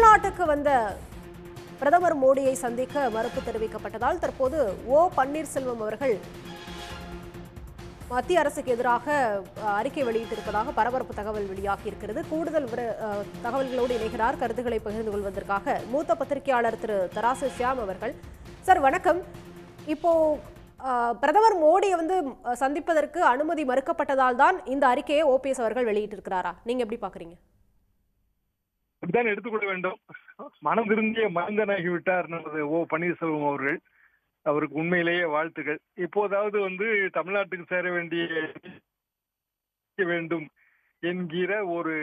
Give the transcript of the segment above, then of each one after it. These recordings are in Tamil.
தமிழ்நாட்டுக்கு வந்த பிரதமர் மோடியை சந்திக்க மறுப்பு தெரிவிக்கப்பட்டதால் தற்போது பன்னீர்செல்வம் அவர்கள் மத்திய அரசுக்கு எதிராக அறிக்கை வெளியிட்டிருப்பதாக பரபரப்பு தகவல் வெளியாகி இருக்கிறது. கூடுதல் தகவல்களோடு இணைகிறார் கருத்துக்களை பகிர்ந்து கொள்வதற்காக மூத்த பத்திரிகையாளர் திரு தராசு ஷியாம் அவர்கள். சார் வணக்கம். இப்போ பிரதமர் மோடியை சந்திப்பதற்கு அனுமதி மறுக்கப்பட்டதால் தான் இந்த அறிக்கையை ஓபிஎஸ் அவர்கள் வெளியிட்டிருக்கிறாரா? நீங்க எப்படி பாக்குறீங்க? அப்படித்தான் எடுத்துக்கொள்ள வேண்டும். மனம் திருந்திய மனிதனாகிவிட்டார் நமது பன்னீர்செல்வம் அவர்கள். அவருக்கு உண்மையிலேயே வாழ்த்துக்கள். இப்போதாவது தமிழ்நாட்டுக்கு சேர வேண்டிய வேண்டும் என்கிற ஒரு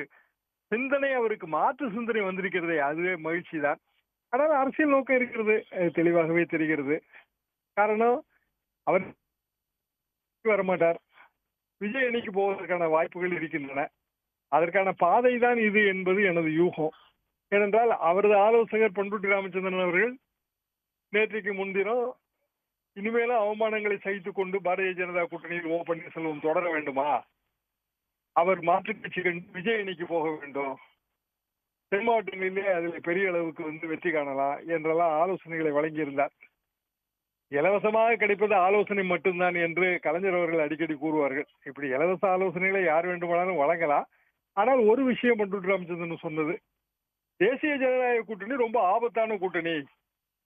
சிந்தனை, அவருக்கு மாற்று சிந்தனை வந்திருக்கிறதே, அதுவே மகிழ்ச்சி தான். ஆனால் அரசியல் நோக்கம் இருக்கிறது, தெளிவாகவே தெரிகிறது. காரணம், அவர் வரமாட்டார். விஜய் அணிக்கு போவதற்கான வாய்ப்புகள் இருக்கின்றன. அதற்கான பாதை தான் இது என்பது எனது யூகம். ஏனென்றால் அவரது ஆலோசகர் பண்ருட்டி ராமச்சந்திரன் அவர்கள் நேற்றைக்கு முன்தினம் இனிமேலும் அவமானங்களை சகித்துக் கொண்டு பாரதிய ஜனதா கூட்டணியில் பன்னீர்செல்வம் தொடர வேண்டுமா, அவர் மாற்றுக் கட்சி விஜய் அணிக்கு போக வேண்டும், தென் மாவட்டங்களிலே அதில் பெரிய அளவுக்கு வெற்றி காணலாம் என்றெல்லாம் ஆலோசனைகளை வழங்கியிருந்தார். இலவசமாக கிடைப்பது ஆலோசனை மட்டும்தான் என்று கலைஞர் அவர்கள் அடிக்கடி கூறுவார்கள். இப்படி இலவச ஆலோசனைகளை யார் வேண்டுமானாலும் வழங்கலாம். ஆனால் ஒரு விஷயம் பண்ருட்டி ராமச்சந்திரன் சொன்னது, தேசிய ஜனநாயக கூட்டணி ரொம்ப ஆபத்தான கூட்டணி,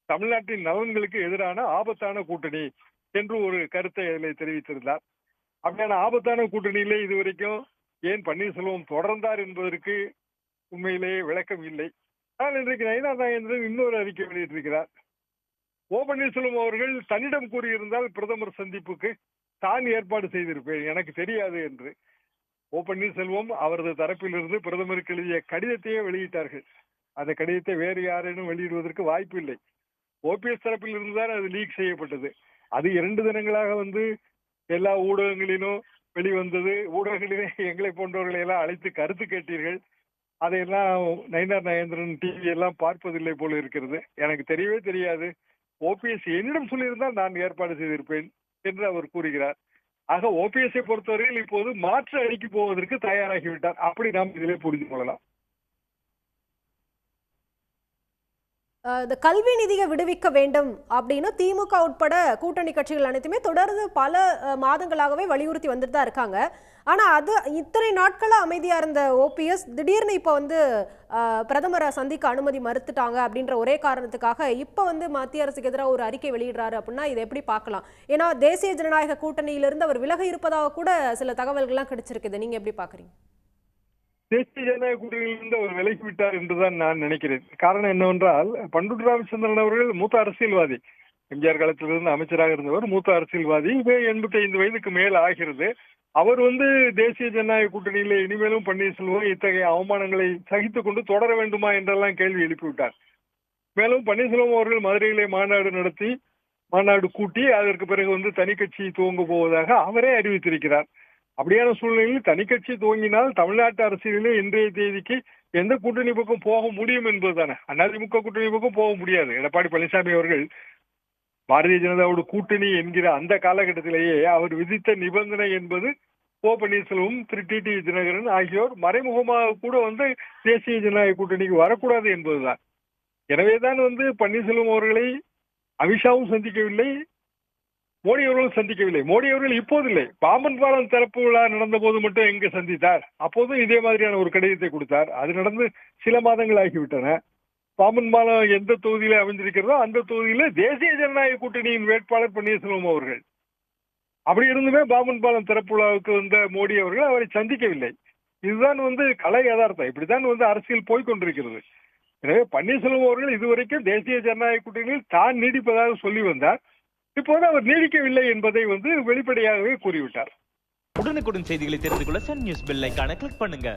தமிழ்நாட்டின் நலன்களுக்கு எதிரான ஆபத்தான கூட்டணி என்று ஒரு கருத்தை அதில் தெரிவித்திருந்தார். அப்படியான ஆபத்தான கூட்டணியிலே இதுவரைக்கும் ஏன் பன்னீர்செல்வம் தொடர்ந்தார் என்பதற்கு உண்மையிலேயே விளக்கம் இல்லை. ஆனால் இன்றைக்கு நயினா நாகேந்திரன் இன்னொரு அறிக்கை வெளியிட்டிருக்கிறார். பன்னீர்செல்வம் அவர்கள் தன்னிடம் கூறியிருந்தால் பிரதமர் சந்திப்புக்கு தான் ஏற்பாடு செய்திருப்பேன், எனக்கு தெரியாது என்று. பன்னீர்செல்வம் அவரது தரப்பிலிருந்து பிரதமருக்கு எழுதிய கடிதத்தையே வெளியிட்டார்கள். அந்த கடிதத்தை வேறு யாரேனும் வெளியிடுவதற்கு வாய்ப்பு இல்லை. ஓபிஎஸ் தரப்பில் இருந்துதான் அது லீக் செய்யப்பட்டது. அது 2 தினங்களாக எல்லா ஊடகங்களிலும் வெளிவந்தது. ஊடகங்களிலே எங்களை போன்றவர்களை எல்லாம் அழைத்து கருத்து கேட்டீர்கள். அதையெல்லாம் நயினார் நாகேந்திரன் டிவி எல்லாம் பார்ப்பதில்லை போல இருக்கிறது. எனக்கு தெரியவே தெரியாது, ஓபிஎஸ் என்னிடம் சொல்லியிருந்தால் நான் ஏற்பாடு செய்திருப்பேன் என்று அவர் கூறுகிறார். ஆக ஓபிஎஸ்ஐ பொறுத்தவரையில் இப்போது மாற்று அணிக்கு போவதற்கு தயாராகிவிட்டார். அப்படி நாம் இதிலே புரிந்து கொள்ளலாம். இந்த கல்வி நிதியை விடுவிக்க வேண்டும் அப்படின்னு திமுக உட்பட கூட்டணி கட்சிகள் அனைத்துமே தொடர்ந்து பல மாதங்களாகவே வலியுறுத்தி வந்துட்டு தான் இருக்காங்க. ஆனா அது இத்தனை நாட்களா அமைதியா இருந்த ஓபிஎஸ் திடீர்னு இப்போ பிரதமரை சந்திக்க அனுமதி மறுத்துட்டாங்க அப்படின்ற ஒரே காரணத்துக்காக இப்போ மத்திய அரசுக்கு எதிராக ஒரு அறிக்கை வெளியிடுறாரு அப்படின்னா இதை எப்படி பார்க்கலாம்? ஏன்னா தேசிய ஜனநாயக கூட்டணியிலிருந்து அவர் விலக இருப்பதாக கூட சில தகவல்கள்லாம் கிடைச்சிருக்குது. நீங்க எப்படி பாக்குறீங்க? தேசிய ஜனநாயக கூட்டணியிலிருந்து அவர் விலகிவிட்டார் என்றுதான் நான் நினைக்கிறேன். காரணம் என்னவென்றால், பண்ருட்டி ராமச்சந்திரன் அவர்கள் மூத்த அரசியல்வாதி, எம்ஜிஆர் காலத்திலிருந்து அமைச்சராக இருந்தவர், மூத்த அரசியல்வாதி. 85 வயதுக்கு மேல் ஆகிறது. அவர் தேசிய ஜனநாயக கூட்டணியிலே இனிமேலும் பன்னீர்செல்வம் இத்தகைய அவமானங்களை சகித்துக் கொண்டு தொடர வேண்டுமா என்றெல்லாம் கேள்வி எழுப்பிவிட்டார். மேலும் பன்னீர்செல்வம் அவர்கள் மதுரையிலே மாநாடு கூட்டி அதற்கு பிறகு தனி கட்சி துவங்க போவதாக அவரே அறிவித்திருக்கிறார். அப்படியான சூழ்நிலையில் தனி கட்சி துவங்கினால் தமிழ்நாட்டு அரசியலிலே இன்றைய தேதிக்கு எந்த கூட்டணி பக்கம் போக முடியும் என்பதுதானே. அதிமுக கூட்டணி பக்கம் போக முடியாது. எடப்பாடி பழனிசாமி அவர்கள் பாரதிய ஜனதாவோட கூட்டணி என்கிற அந்த காலகட்டத்திலேயே அவர் விதித்த நிபந்தனை என்பது பன்னீர்செல்வம், திரு டிடிவி தினகரன் ஆகியோர் மறைமுகமாக கூட தேசிய ஜனநாயக கூட்டணிக்கு வரக்கூடாது என்பதுதான். எனவேதான் பன்னீர்செல்வம் அவர்களை அமித்ஷாவும் சந்திக்கவில்லை, மோடி அவர்களும் சந்திக்கவில்லை. மோடி அவர்கள் இப்போதில்லை, பாம்பன் பாலம் திறப்பு விழா நடந்த போது மட்டும் எங்க சந்தித்தார். அப்போதும் இதே மாதிரியான ஒரு கடிதத்தை கொடுத்தார். அது நடந்து சில மாதங்கள் ஆகிவிட்டன. பாம்பன் பாலம் எந்த தொகுதியில அமைந்திருக்கிறதோ அந்த தொகுதியில தேசிய ஜனநாயக கூட்டணியின் வேட்பாளர் பன்னீர்செல்வம் அவர்கள். அப்படி இருந்துமே பாம்பன் பாலம் திறப்பு விழாவுக்கு வந்த மோடி அவர்கள் அவரை சந்திக்கவில்லை. இதுதான் கலை யதார்த்தம். இப்படித்தான் அரசியல் போய்கொண்டிருக்கிறது. எனவே பன்னீர்செல்வம் அவர்கள் இதுவரைக்கும் தேசிய ஜனநாயக கூட்டணியில் தான் நீடிப்பதாக சொல்லி வந்தார். இப்போது அவர் நீடிக்கவில்லை என்பதை வெளிப்படையாகவே கூறிவிட்டார். உடனுக்குடன் செய்திகளை தெரிந்து கொள்ள சன் நியூஸ் பெல் ஐகானை கிளிக் பண்ணுங்க.